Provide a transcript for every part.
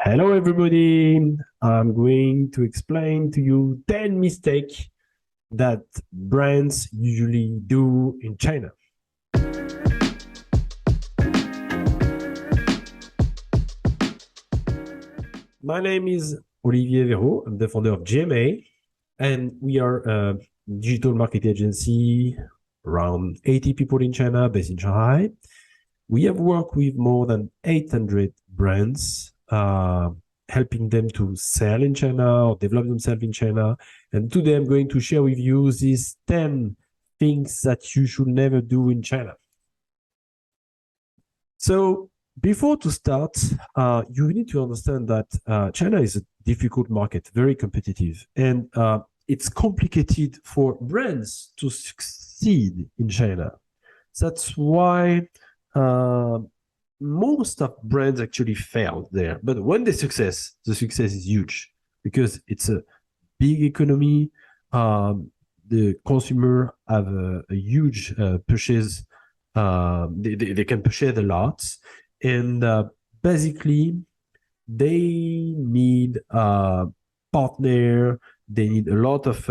Hello, everybody. I'm going to explain to you 10 mistakes that brands usually do in China. My name is Olivier VEROT. I'm the founder of GMA, and we are a digital marketing agency, around 80 people in China, based in Shanghai. We have worked with more than 800 brands, helping them to sell in China or develop themselves in China. And today I'm going to share with you these 10 things that you should never do in China. So before to start, you need to understand that China is a difficult market, very competitive, and it's complicated for brands to succeed in China. That's why most of brands actually failed there. But when they success, the success is huge because it's a big economy. The consumer have a huge purchase. They can purchase a lot. And basically, they need a partner. They need a lot of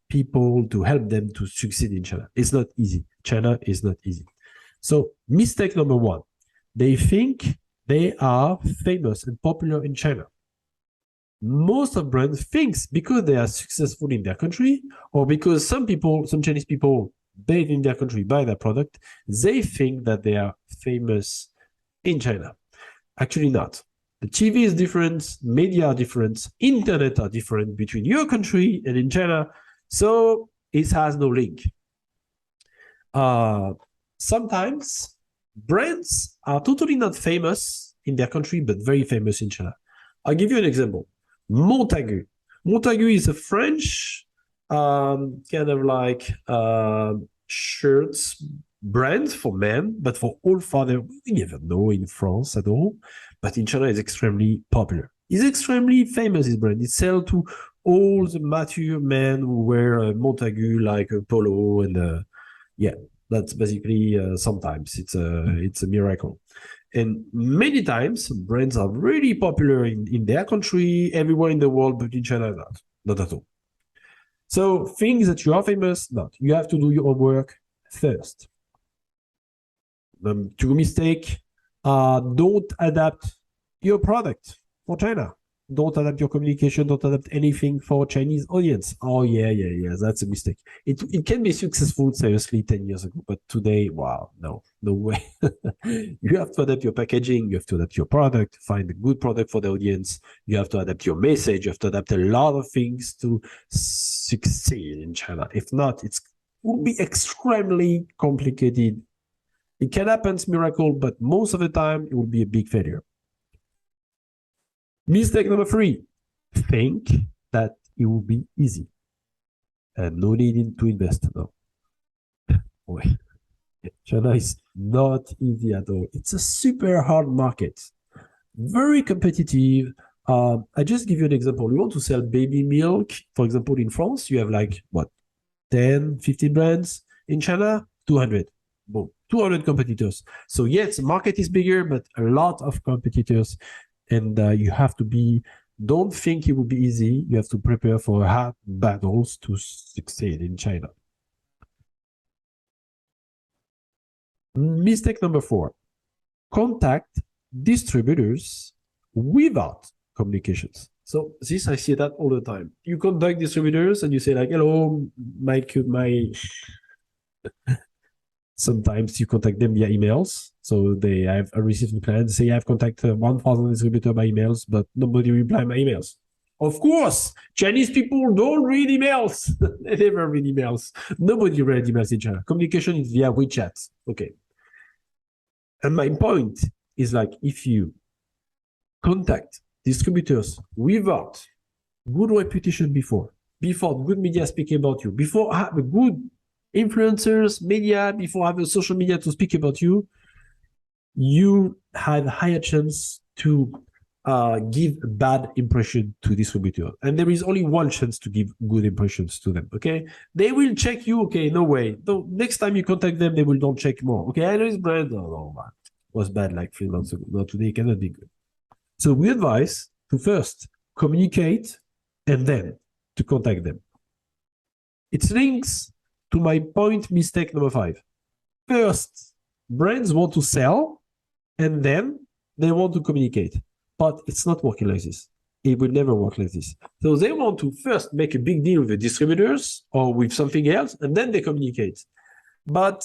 people to help them to succeed in China. It's not easy. China is not easy. So mistake number one, they think they are famous and popular in China. Most of brands think because they are successful in their country, or because some Chinese people based in their country buy their product, they think that they are famous in China. Actually not. The TV is different, media are different, internet are different between your country and in China, so it has no link. Sometimes brands are totally not famous in their country, but very famous in China. I'll give you an example. Montagu. Montagu is a French kind of like shirts brand for men, but for all father, we never know in France at all, but in China it's extremely popular. It's extremely famous, this brand. It sells to all the mature men who wear a Montagu like a polo and yeah. That's basically sometimes it's a miracle. And many times brands are really popular in their country, everywhere in the world, but in China, not at all. So things that you are famous, not. You have to do your homework first. Two mistake, don't adapt your product for China. Don't adapt your communication, don't adapt anything for Chinese audience. Oh, yeah, that's a mistake. It can be successful, seriously, 10 years ago, but today, wow, no way. You have to adapt your packaging, you have to adapt your product, find a good product for the audience, you have to adapt your message, you have to adapt a lot of things to succeed in China. If not, it will be extremely complicated. It can happen, it's a miracle, but most of the time, it will be a big failure. Mistake number three, think that it will be easy and no need to invest. No. China is not easy at all. It's a super hard market, very competitive. I just give you an example. You want to sell baby milk, for example, in France, you have like, what, 10, 15 brands. In China, 200. Boom, 200 competitors. So yes, the market is bigger, but a lot of competitors. And you have to don't think it will be easy. You have to prepare for hard battles to succeed in China. Mistake number four, contact distributors without communications. So this, I see that all the time. You contact distributors and you say like, hello, my sometimes you contact them via emails. So they have a receiving plan. Say I've contacted 1,000 distributors by emails, but nobody reply my emails. Of course, Chinese people don't read emails. They never read emails. Nobody read emails in China. Communication is via WeChat. Okay. And my point is like, if you contact distributors without good reputation before good media speaking about you, before have a good influencers, media, before have a social media to speak about you, you have a higher chance to give a bad impression to distributor. And there is only one chance to give good impressions to them, okay? They will check you, okay, no way. No, next time you contact them, they will don't check more. Okay, I know this brand, oh, no, man. Was bad like 3 months ago. No, today it cannot be good. So we advise to first communicate and then to contact them. It links to my point mistake number 5. First, brands want to sell and then they want to communicate. But it's not working like this. It will never work like this. So they want to first make a big deal with the distributors or with something else, and then they communicate. But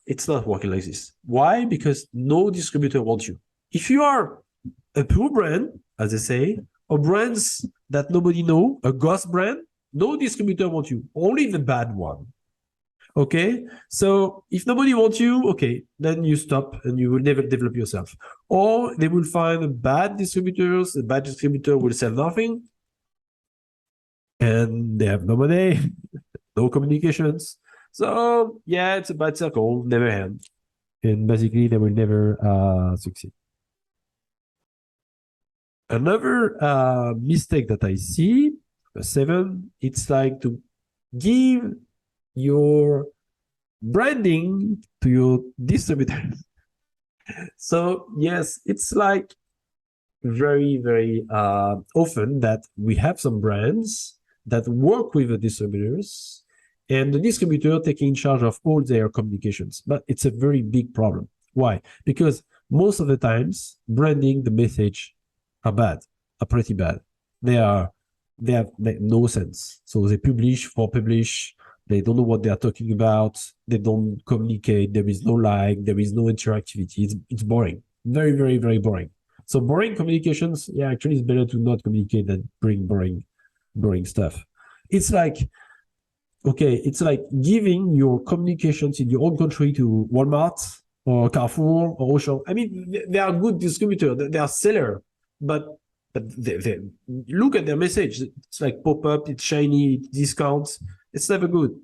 it's not working like this. Why? Because no distributor wants you. If you are a poor brand, as they say, or brands that nobody knows, a ghost brand, no distributor wants you, only the bad one. Okay, so if nobody wants you, okay, then you stop and you will never develop yourself. Or they will find bad distributors, the bad distributor will sell nothing, and they have no money, no communications. So yeah, it's a bad circle, never end. And basically they will never succeed. Another mistake that I see, 7, it's like to give your branding to your distributors. So yes, it's like very, very often that we have some brands that work with the distributors and the distributor taking charge of all their communications. But it's a very big problem. Why? Because most of the times branding, the message are bad, are pretty bad. They have no sense. So they publish for publish. They don't know what they are talking about. They don't communicate. There is no like. There is no interactivity. It's boring. Very, very, very boring. So boring communications, yeah, actually it's better to not communicate than bring boring stuff. It's like, okay, it's like giving your communications in your own country to Walmart or Carrefour or Auchan. I mean, they are good distributors. They are seller, but they look at their message. It's like pop-up, it's shiny, it's discounts. It's never good.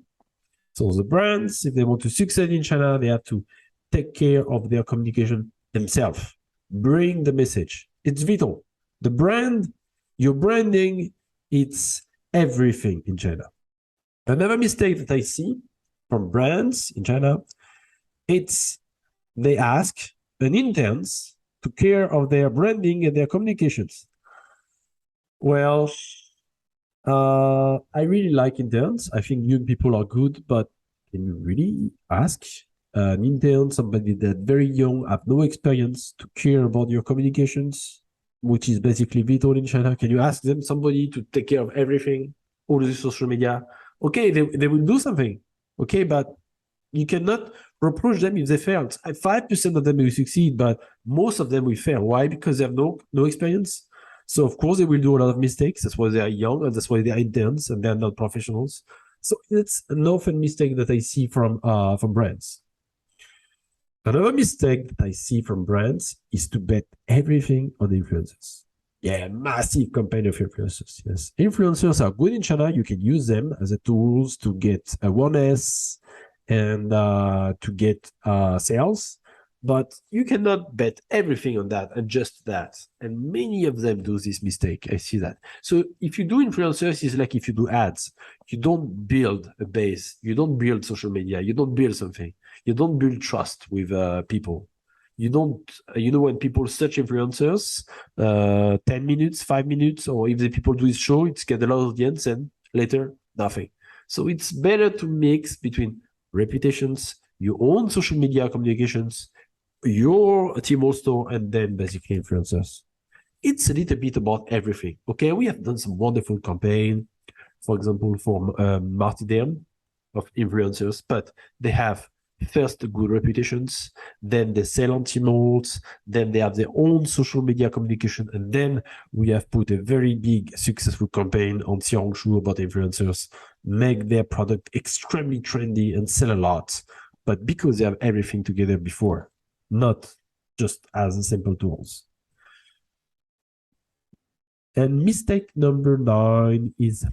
So the brands, if they want to succeed in China, they have to take care of their communication themselves. Bring the message. It's vital. The brand, your branding, it's everything in China. Another mistake that I see from brands in China, it's they ask an interns to care of their branding and their communications. Well, I really like interns. I think young people are good, but can you really ask an intern, somebody that very young, have no experience, to care about your communications, which is basically vital in China? Can you ask them, somebody to take care of everything, all the social media? Okay, they will do something. Okay, but you cannot reproach them if they fail. 5% of them will succeed, but most of them will fail. Why? Because they have no experience. So of course they will do a lot of mistakes. That's why they are young, and that's why they are interns, and they're not professionals. So it's an often mistake that I see from brands. Another mistake that I see from brands is to bet everything on influencers. Yeah, massive campaign of influencers. Yes, influencers are good in China. You can use them as a tools to get awareness and to get sales. But you cannot bet everything on that and just that. And many of them do this mistake. I see that. So if you do influencers, it's like if you do ads. You don't build a base. You don't build social media. You don't build something. You don't build trust with people. You don't, when people search influencers, 10 minutes, 5 minutes, or if the people do this show, it's get a lot of audience, and later, nothing. So it's better to mix between reputations, your own social media communications, your Tmall store, and then basically influencers. It's a little bit about everything. Okay, we have done some wonderful campaign, for example, for Martidem of influencers, but they have first good reputations, then they sell on Tmall, then they have their own social media communication, and then we have put a very big successful campaign on Xiaohongshu about influencers, make their product extremely trendy and sell a lot, but because they have everything together before, not just as simple tools. And mistake number 9 is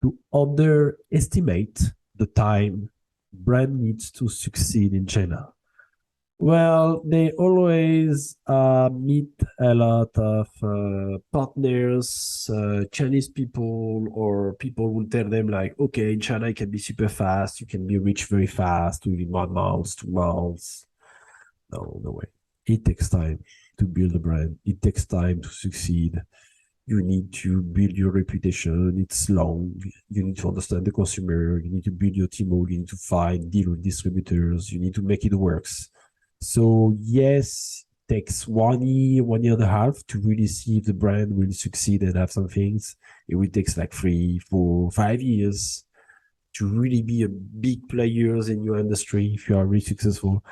to underestimate the time brand needs to succeed in China. Well, they always meet a lot of partners, Chinese people, or people will tell them like, okay, in China it can be super fast, you can be rich very fast within 1 month, 2 months. No way. It takes time. to build a brand. It takes time to succeed. You need to build your reputation. It's long. You need to understand the consumer. You need to build your team. You need to deal with distributors. You need to make it works. So yes, it takes 1 year and a half to really see if the brand will succeed and have some things. It will take like 3, 4, 5 years to really be a big players in your industry if you are really successful.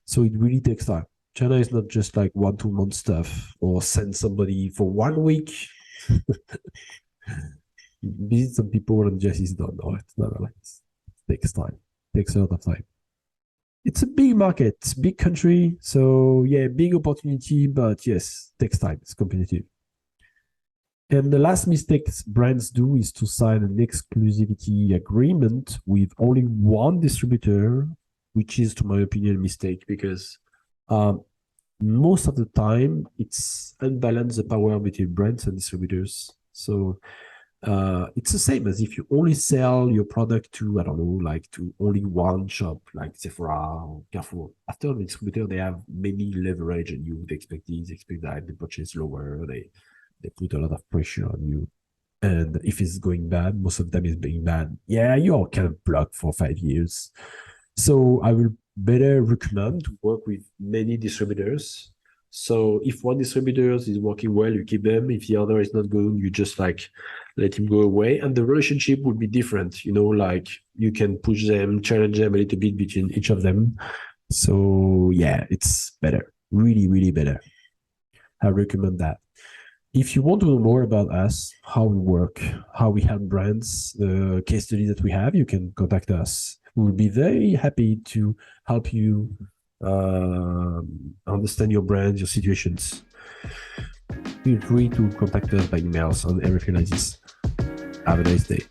So it really takes time. China is not just like 1, 2 month stuff or send somebody for 1 week. Visit some people and just is done. No, it's never like this. It takes time. It takes a lot of time. It's a big market, big country. So yeah, big opportunity, but yes, takes time. It's competitive. And the last mistake brands do is to sign an exclusivity agreement with only one distributor, which is, to my opinion, a mistake because most of the time it's unbalanced the power between brands and distributors. So it's the same as if you only sell your product to, I don't know, like to only one shop, like Sephora or Carrefour. After the distributor, they have many leverage on you. They expect this, they expect that, they purchase lower, they put a lot of pressure on you. And if it's going bad, most of them is being bad. Yeah, you're kind of blocked for 5 years. So I will better recommend to work with many distributors. So if one distributor is working well, you keep them. If the other is not good, you just like let him go away. And the relationship would be different. You know, like you can push them, challenge them a little bit between each of them. So yeah, it's better. Really, really better. I recommend that. If you want to know more about us, how we work, how we help brands, the case study that we have, you can contact us. We will be very happy to help you understand your brand, your situations. Feel free to contact us by emails on everything like this. Have a nice day.